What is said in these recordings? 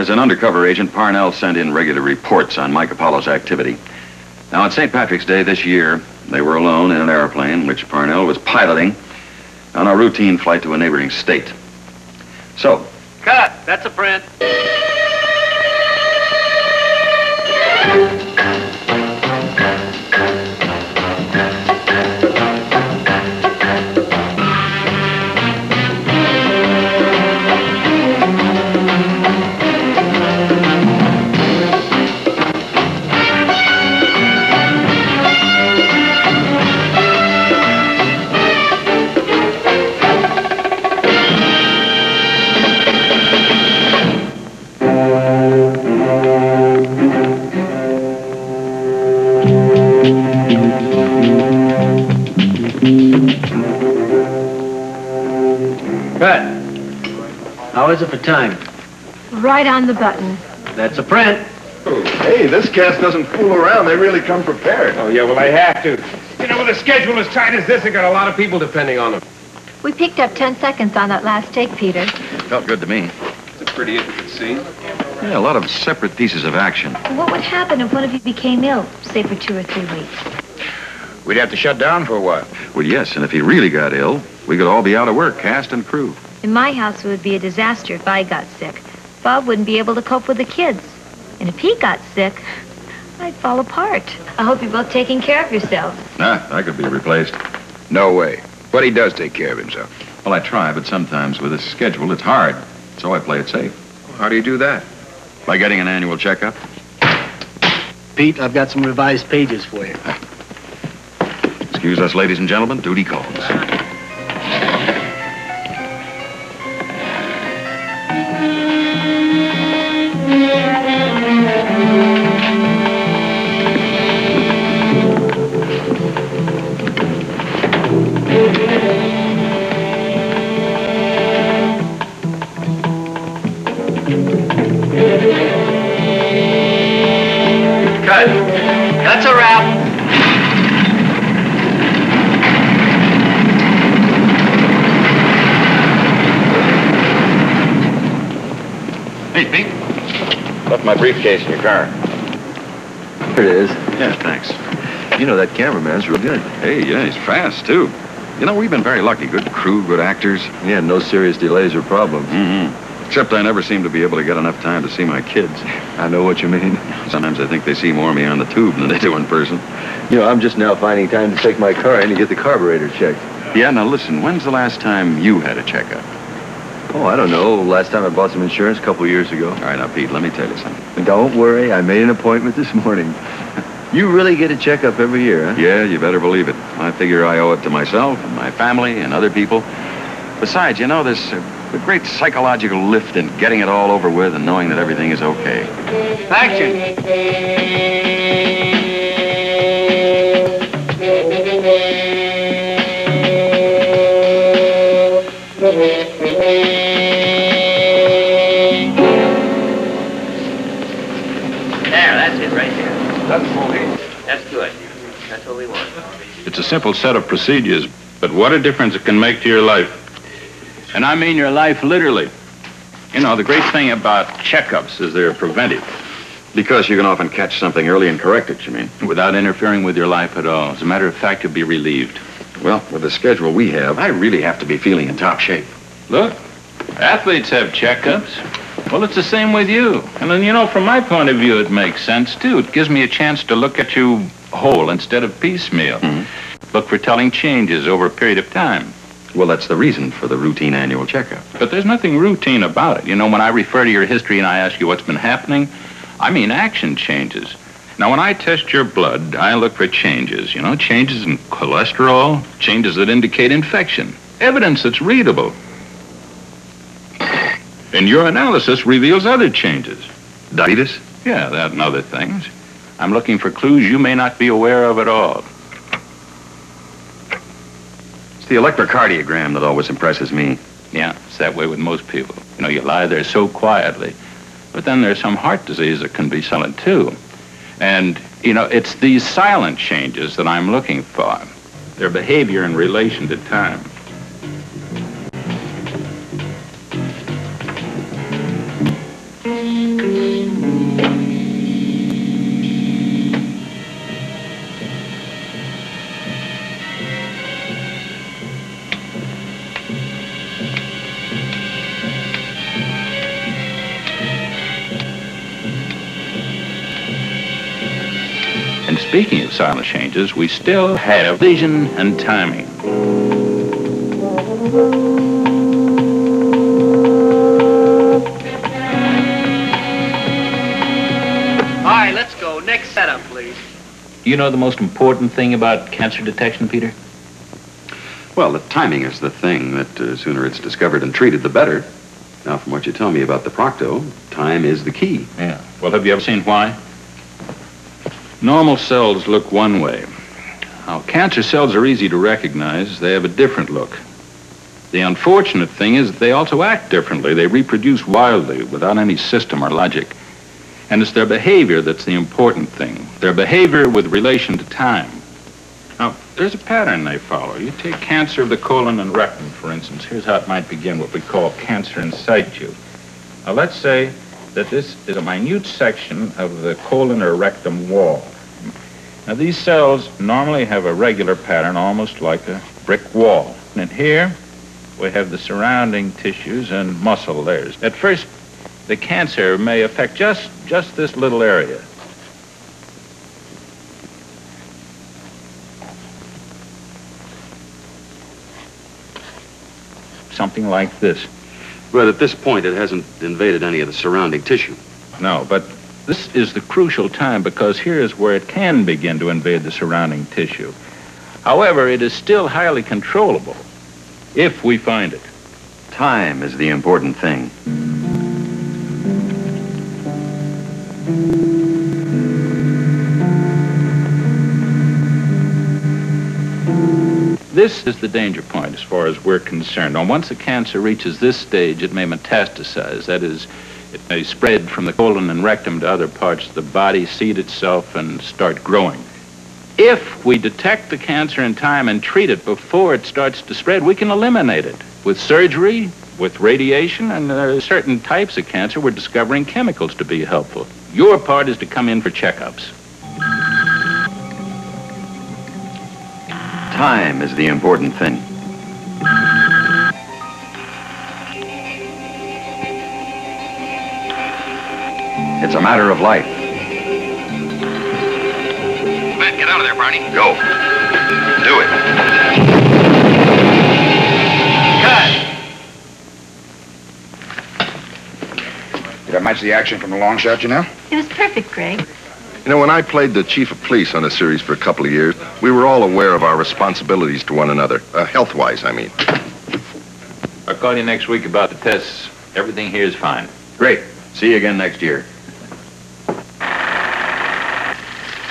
As an undercover agent, Parnell sent in regular reports on Mike Apollo's activity. Now, on St. Patrick's Day this year, they were alone in an airplane which Parnell was piloting on a routine flight to a neighboring state. So... Cut! That's a print. How is it for time? Right on the button. That's a print. Hey, this cast doesn't fool around. They really come prepared. Oh, yeah, well, they have to. You know, with a schedule as tight as this, they got a lot of people depending on them. We picked up 10 seconds on that last take, Peter. Felt good to me. It's a pretty intricate scene. Yeah, a lot of separate pieces of action. What would happen if one of you became ill, say for 2 or 3 weeks? We'd have to shut down for a while. Well, yes, and if he really got ill, we could all be out of work, cast and crew. In my house, it would be a disaster if I got sick. Bob wouldn't be able to cope with the kids. And if he got sick, I'd fall apart. I hope you're both taking care of yourselves. Nah, I could be replaced. No way. But he does take care of himself. Well, I try, but sometimes with this schedule, it's hard. So I play it safe. How do you do that? By getting an annual checkup. Pete, I've got some revised pages for you. Excuse us, ladies and gentlemen. Duty calls. Cut. That's a wrap. Hey, Pete. Left my briefcase in your car. Here it is. Yeah, thanks. You know, that cameraman's real good. Hey, yeah, he's fast, too. You know, we've been very lucky. Good crew, good actors. Yeah, no serious delays or problems. Mm-hmm. Except I never seem to be able to get enough time to see my kids. I know what you mean. Sometimes I think they see more of me on the tube than they do in person. You know, I'm just now finding time to take my car in to get the carburetor checked. Yeah, now listen, when's the last time you had a checkup? Oh, I don't know. Last time I bought some insurance a couple years ago. All right, now, Pete, let me tell you something. Don't worry. I made an appointment this morning. You really get a checkup every year, huh? Yeah, you better believe it. I figure I owe it to myself and my family and other people. Besides, you know, there's a great psychological lift in getting it all over with and knowing that everything is okay. Action. That's it right there. That's good. That's what we want. It's a simple set of procedures, but what a difference it can make to your life. And I mean your life literally. You know, the great thing about checkups is they're preventive. Because you can often catch something early and correct it, you mean? Without interfering with your life at all. As a matter of fact, you'll be relieved. Well, with the schedule we have, I really have to be feeling in top shape. Look, athletes have checkups. Well, it's the same with you. And then, you know, from my point of view, it makes sense, too. It gives me a chance to look at you whole instead of piecemeal. Mm-hmm. Look for telling changes over a period of time. Well, that's the reason for the routine annual checkup. But there's nothing routine about it. You know, when I refer to your history and I ask you what's been happening, I mean action changes. Now, when I test your blood, I look for changes, you know, changes in cholesterol, changes that indicate infection, evidence that's readable. And your analysis reveals other changes. Diabetes? Yeah, that and other things. I'm looking for clues you may not be aware of at all. It's the electrocardiogram that always impresses me. Yeah, it's that way with most people. You know, you lie there so quietly. But then there's some heart disease that can be silent, too. And, you know, it's these silent changes that I'm looking for. Their behavior in relation to time. speaking of silent changes, we still have vision and timing. All right, let's go. Next setup, please. You know the most important thing about cancer detection, Peter? Well, the timing is the thing that sooner it's discovered and treated, the better. Now, from what you tell me about the procto, time is the key. Yeah. Well, have you ever seen why? Normal cells look one way. Now, cancer cells are easy to recognize. They have a different look. The unfortunate thing is that they also act differently. They reproduce wildly without any system or logic. And it's their behavior that's the important thing. Their behavior with relation to time. Now, there's a pattern they follow. You take cancer of the colon and rectum, for instance. Here's how it might begin, what we call cancer in situ. Now, let's say that this is a minute section of the colon or rectum wall. Now, these cells normally have a regular pattern, almost like a brick wall. And here, we have the surrounding tissues and muscle layers. At first, the cancer may affect just this little area. Something like this. But at this point, it hasn't invaded any of the surrounding tissue. No, but this is the crucial time because here is where it can begin to invade the surrounding tissue. However, it is still highly controllable if we find it. Time is the important thing. This is the danger point as far as we're concerned. Now, once the cancer reaches this stage, it may metastasize. That is, it may spread from the colon and rectum to other parts of the body, seed itself, and start growing. If we detect the cancer in time and treat it before it starts to spread, we can eliminate it with surgery, with radiation, and there are certain types of cancer we're discovering chemicals to be helpful. Your part is to come in for checkups. Time is the important thing. It's a matter of life. Ben, get out of there, Barney. Go. Do it. Did I match the action from the long shot, you know? It was perfect, Greg. You know, when I played the chief of police on a series for a couple of years, we were all aware of our responsibilities to one another. Health-wise, I mean. I'll call you next week about the tests. Everything here is fine. Great. See you again next year.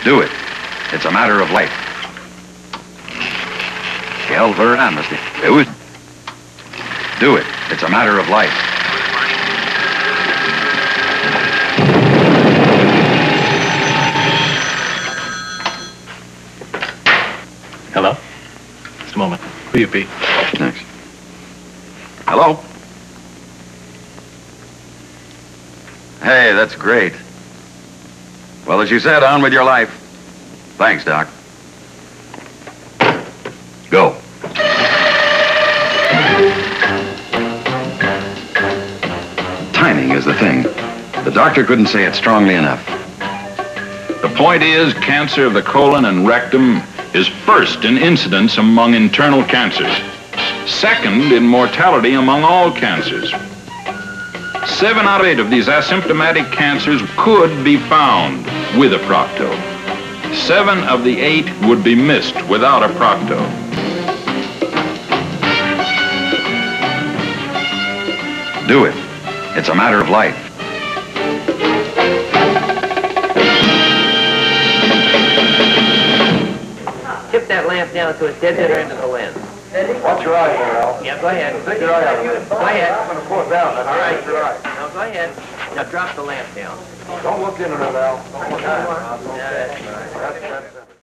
Do it. It's a matter of life. Hell for amnesty. Do it. Do it. It's a matter of life. Hello? Just a moment. Who you be? Next. Hello? Hey, that's great. Well, as you said, on with your life. Thanks, Doc. Go. Timing is the thing. The doctor couldn't say it strongly enough. The point is, cancer of the colon and rectum is first in incidence among internal cancers, second in mortality among all cancers. 7 out of 8 of these asymptomatic cancers could be found with a procto. 7 of the 8 would be missed without a procto. Do it. It's a matter of life. Tip that lamp down so it's dead center into the lens. Watch your eye there, Al. Yeah, go ahead. Take your eye out of it. Go ahead. I'm going to pull it down. All right. Take your eye. Now go ahead. Now drop the lamp down. Don't look into it, Al. Don't look into it. Yeah, that's right. That's